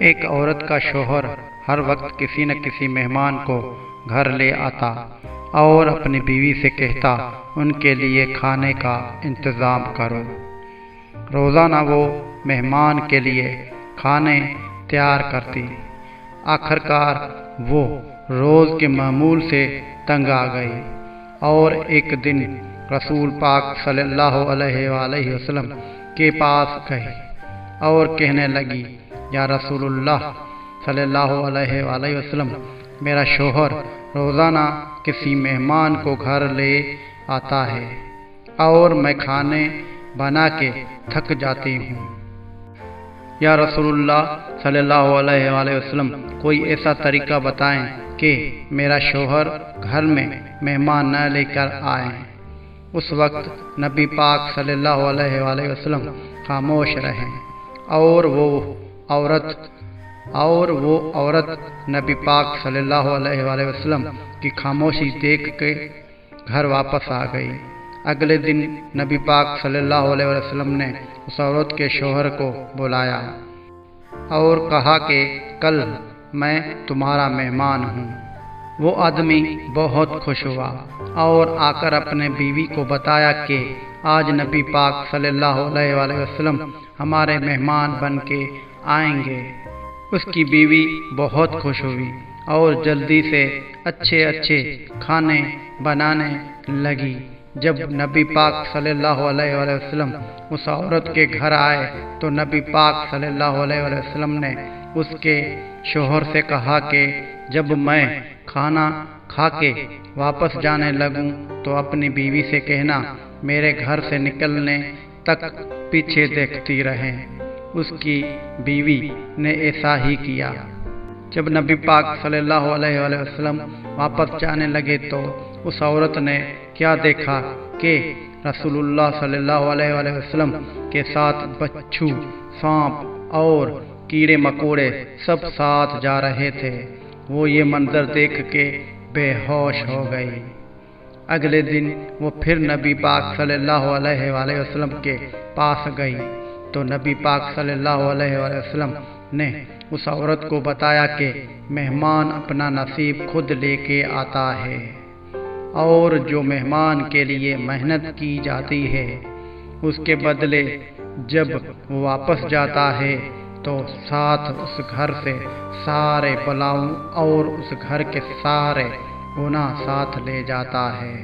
ایک عورت کا شوہر ہر وقت کسی نہ کسی مہمان کو گھر لے آتا اور اپنی بیوی سے کہتا ان کے لیے کھانے کا انتظام کرو۔ روزانہ وہ مہمان کے لیے کھانے تیار کرتی۔ آخرکار وہ روز کے معمول سے تنگ آ گئی اور ایک دن رسول پاک صلی اللہ علیہ وآلہ وسلم کے پاس گئی اور کہنے لگی، یا رسول اللہ صلی اللہ علیہ وآلہ وسلم، میرا شوہر روزانہ کسی مہمان کو گھر لے آتا ہے اور میں کھانے بنا کے تھک جاتی ہوں۔ یا رسول اللہ صلی اللہ علیہ وآلہ وسلم، کوئی ایسا طریقہ بتائیں کہ میرا شوہر گھر میں مہمان نہ لے کر آئیں۔ اس وقت نبی پاک صلی اللہ علیہ وآلہ وسلم خاموش رہے اور وہ عورت نبی پاک صلی اللہ علیہ وآلہ وسلم کی خاموشی دیکھ کے گھر واپس آ گئی۔ اگلے دن نبی پاک صلی اللہ علیہ وسلم نے اس عورت کے شوہر کو بلایا اور کہا کہ کل میں تمہارا مہمان ہوں۔ وہ آدمی بہت خوش ہوا اور آ کر اپنے بیوی کو بتایا کہ آج نبی پاک صلی اللہ علیہ وآلہ وسلم ہمارے مہمان بن کے آئیں گے۔ اس کی بیوی بہت خوش ہوئی اور جلدی سے اچھے کھانے بنانے لگی۔ جب نبی پاک صلی اللہ علیہ وآلہ وسلم اس عورت کے گھر آئے تو نبی پاک صلی اللہ علیہ وآلہ وسلم نے اس کے شوہر سے کہا کہ جب میں کھانا کھا کے واپس جانے لگوں تو اپنی بیوی سے کہنا میرے گھر سے نکلنے تک پیچھے دیکھتی رہے۔ اس کی بیوی نے ایسا ہی کیا۔ جب نبی پاک صلی اللہ علیہ وآلہ وسلم واپس جانے لگے تو اس عورت نے کیا دیکھا کہ رسول اللہ صلی اللہ علیہ وآلہ وسلم کے ساتھ بچھو، سانپ اور کیڑے مکوڑے سب ساتھ جا رہے تھے۔ وہ یہ منظر دیکھ کے بے ہوش ہو گئی۔ اگلے دن وہ پھر نبی پاک صلی اللہ علیہ وآلہ وسلم کے پاس گئی تو نبی پاک صلی اللہ علیہ وآلہ وسلم نے اس عورت کو بتایا کہ مہمان اپنا نصیب خود لے کے آتا ہے اور جو مہمان کے لیے محنت کی جاتی ہے اس کے بدلے جب وہ واپس جاتا ہے تو ساتھ اس گھر سے سارے بلاؤں اور اس گھر کے سارے گناہ ساتھ لے جاتا ہے۔